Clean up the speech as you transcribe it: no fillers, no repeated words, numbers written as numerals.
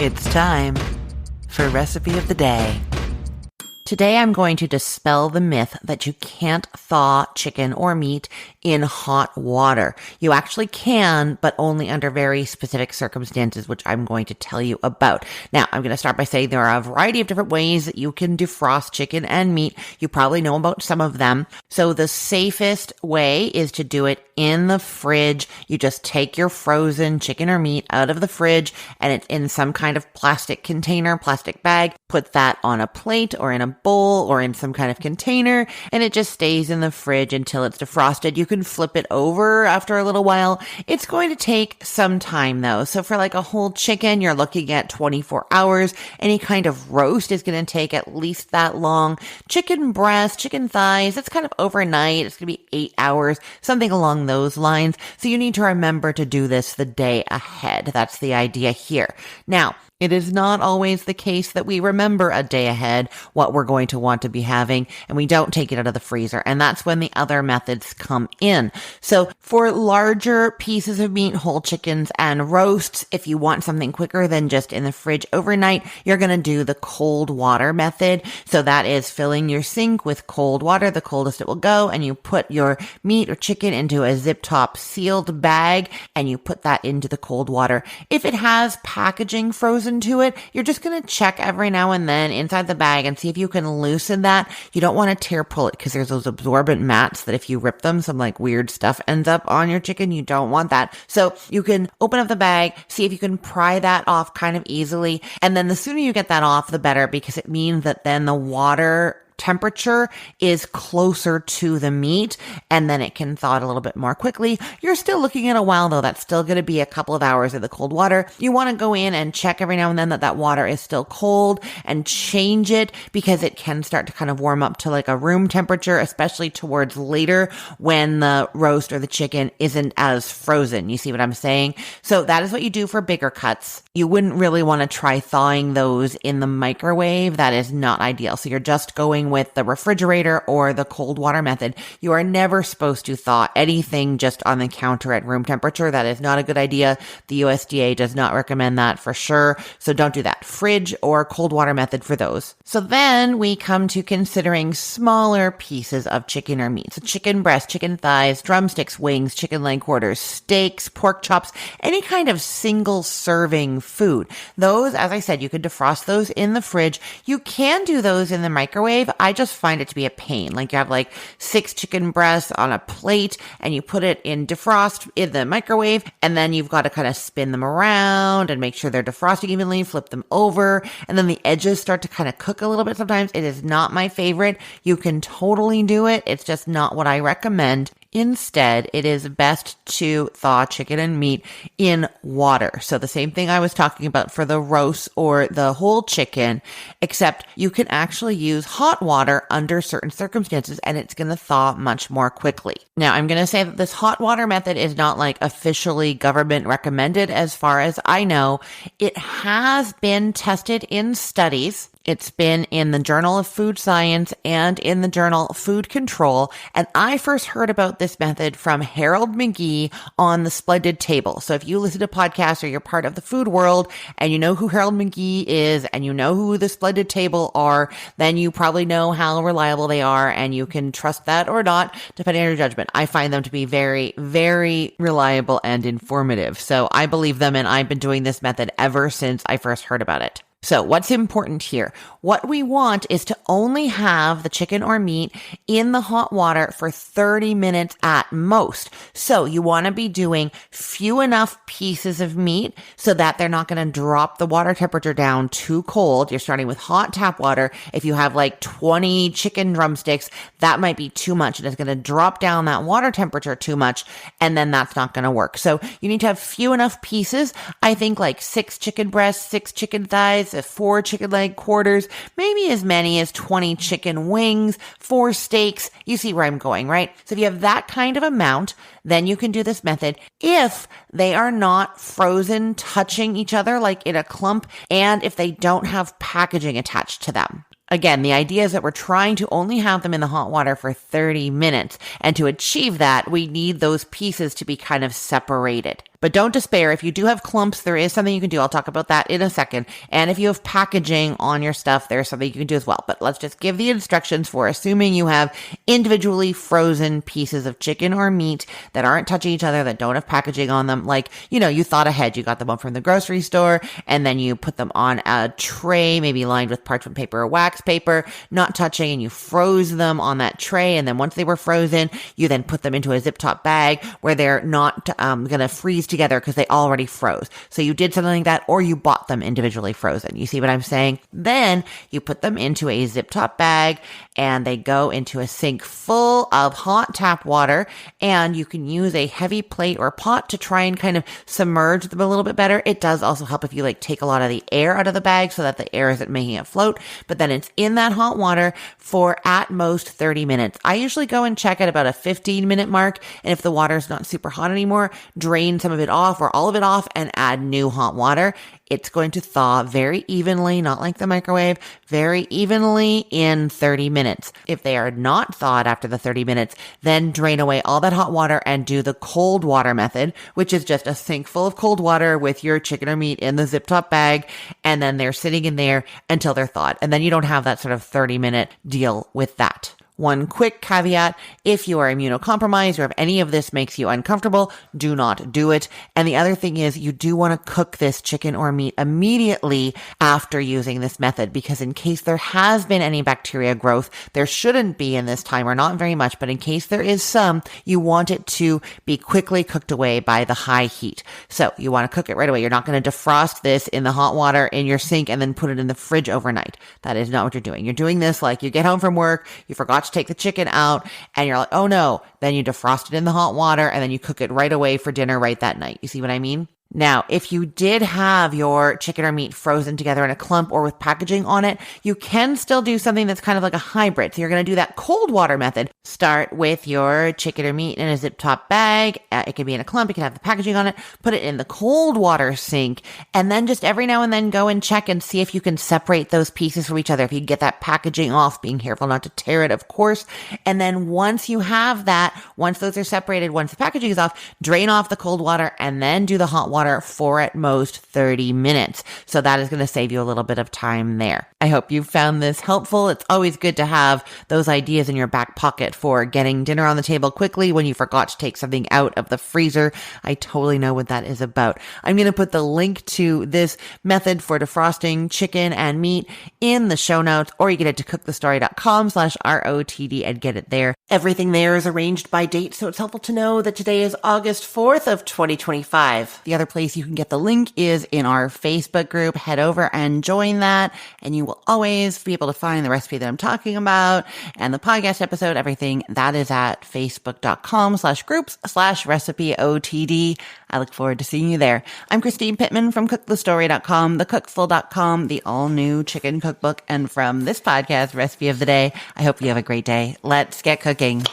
It's time for Recipe of the Day. Today I'm going to dispel the myth that you can't thaw chicken or meat in hot water. You actually can, but only under very specific circumstances, which I'm going to tell you about. Now, I'm going to start by saying there are a variety of different ways that you can defrost chicken and meat. You probably know about some of them. So the safest way is to do it in the fridge. You just take your frozen chicken or meat out of the fridge and it's in some kind of plastic container, plastic bag. Put that on a plate or in a bowl or in some kind of container, and it just stays in the fridge until it's defrosted. You can flip it over after a little while. It's going to take some time though. So for like a whole chicken, you're looking at 24 hours. Any kind of roast is going to take at least that long. Chicken breast, chicken thighs, it's kind of overnight. It's going to be 8 hours, something along those lines. So you need to remember to do this the day ahead. That's the idea here. Now, it is not always the case that we remember a day ahead what we're going to want to be having, and we don't take it out of the freezer. And that's when the other methods come in. So for larger pieces of meat, whole chickens and roasts, if you want something quicker than just in the fridge overnight, you're going to do the cold water method. So that is filling your sink with cold water, the coldest it will go, and you put your meat or chicken into a zip top sealed bag, and you put that into the cold water. If it has packaging frozen to it, you're just going to check every now and then inside the bag and see if you can loosen that. You don't want to tear pull it because there's those absorbent mats that if you rip them, some like weird stuff ends up on your chicken. You don't want that. So you can open up the bag, see if you can pry that off kind of easily. And then the sooner you get that off, the better, because it means that then the water temperature is closer to the meat and then it can thaw it a little bit more quickly. You're still looking at a while though. That's still going to be a couple of hours in the cold water. You want to go in and check every now and then that that water is still cold and change it because it can start to kind of warm up to like a room temperature, especially towards later when the roast or the chicken isn't as frozen. You see what I'm saying? So that is what you do for bigger cuts. You wouldn't really want to try thawing those in the microwave. That is not ideal. So you're just going with the refrigerator or the cold water method. You are never supposed to thaw anything just on the counter at room temperature. That is not a good idea. The USDA does not recommend that for sure. So don't do that. Fridge or cold water method for those. So then we come to considering smaller pieces of chicken or meat. So chicken breast, chicken thighs, drumsticks, wings, chicken leg quarters, steaks, pork chops, any kind of single serving food. Those, as I said, you could defrost those in the fridge. You can do those in the microwave. I just find it to be a pain. Like you have like 6 chicken breasts on a plate and you put it in defrost in the microwave and then you've got to kind of spin them around and make sure they're defrosting evenly, flip them over, and then the edges start to kind of cook a little bit sometimes. It is not my favorite. You can totally do it. It's just not what I recommend. Instead, it is best to thaw chicken and meat in water. So the same thing I was talking about for the roast or the whole chicken, except you can actually use hot water under certain circumstances and it's going to thaw much more quickly. Now, I'm going to say that this hot water method is not like officially government recommended as far as I know. It has been tested in studies. It's been in the Journal of Food Science and in the journal Food Control. And I first heard about this method from Harold McGee on the Splendid Table. So if you listen to podcasts or you're part of the food world and you know who Harold McGee is and you know who the Splendid Table are, then you probably know how reliable they are and you can trust that or not, depending on your judgment. I find them to be very, very reliable and informative. So I believe them and I've been doing this method ever since I first heard about it. So what's important here? What we want is to only have the chicken or meat in the hot water for 30 minutes at most. So you want to be doing few enough pieces of meat so that they're not going to drop the water temperature down too cold. You're starting with hot tap water. If you have like 20 chicken drumsticks, that might be too much. And it's going to drop down that water temperature too much. And then that's not going to work. So you need to have few enough pieces. I think like 6 chicken breasts, 6 chicken thighs, 4 chicken leg quarters, maybe as many as 20 chicken wings, 4 steaks. You see where I'm going, right? So if you have that kind of amount, then you can do this method if they are not frozen, touching each other like in a clump, and if they don't have packaging attached to them. Again, the idea is that we're trying to only have them in the hot water for 30 minutes. And to achieve that, we need those pieces to be kind of separated. But don't despair. If you do have clumps, there is something you can do. I'll talk about that in a second. And if you have packaging on your stuff, there's something you can do as well. But let's just give the instructions for assuming you have individually frozen pieces of chicken or meat that aren't touching each other, that don't have packaging on them. Like, you thought ahead. You got them home from the grocery store and then you put them on a tray, maybe lined with parchment paper or wax paper, not touching, and you froze them on that tray. And then once they were frozen, you then put them into a zip top bag where they're not going to freeze together because they already froze. So you did something like that, or you bought them individually frozen. You see what I'm saying? Then you put them into a zip top bag and they go into a sink full of hot tap water, and you can use a heavy plate or pot to try and kind of submerge them a little bit better. It does also help if you take a lot of the air out of the bag so that the air isn't making it float, but then it's in that hot water for at most 30 minutes. I usually go and check at about a 15-minute mark, and if the water is not super hot anymore, drain some of it off or all of it off and add new hot water. It's going to thaw very evenly, not like the microwave, very evenly in 30 minutes. If they are not thawed after the 30 minutes, then drain away all that hot water and do the cold water method, which is just a sink full of cold water with your chicken or meat in the zip top bag, and then they're sitting in there until they're thawed. And then you don't have that sort of 30-minute deal with that. One quick caveat, if you are immunocompromised or if any of this makes you uncomfortable, do not do it. And the other thing is you do want to cook this chicken or meat immediately after using this method, because in case there has been any bacteria growth, there shouldn't be in this time, or not very much, but in case there is some, you want it to be quickly cooked away by the high heat. So you want to cook it right away. You're not going to defrost this in the hot water in your sink and then put it in the fridge overnight. That is not what you're doing. You're doing this like you get home from work, you forgot to take the chicken out, and you're like, oh no, then you defrost it in the hot water and then you cook it right away for dinner right that night. You see what I mean? Now, if you did have your chicken or meat frozen together in a clump or with packaging on it, you can still do something that's kind of like a hybrid. So you're going to do that cold water method. Start with your chicken or meat in a zip top bag. It can be in a clump. It can have the packaging on it. Put it in the cold water sink. And then just every now and then go and check and see if you can separate those pieces from each other. If you get that packaging off, being careful not to tear it, of course. And then once you have that, once those are separated, once the packaging is off, drain off the cold water and then do the hot water for at most 30 minutes. So that is going to save you a little bit of time there. I hope you found this helpful. It's always good to have those ideas in your back pocket for getting dinner on the table quickly when you forgot to take something out of the freezer. I totally know what that is about. I'm going to put the link to this method for defrosting chicken and meat in the show notes, or you can head to cookthestory.com/ROTD and get it there. Everything there is arranged by date, so it's helpful to know that today is August 4th of 2025. The other place you can get the link is in our Facebook group. Head over and join that, and you will always be able to find the recipe that I'm talking about and the podcast episode, everything that is at facebook.com/groups/recipeotd. I look forward to seeing you there. I'm Christine Pittman from cookthestory.com, thecookful.com, the all new chicken cookbook, and from this podcast, Recipe of the Day. I hope you have a great day. Let's get cooking.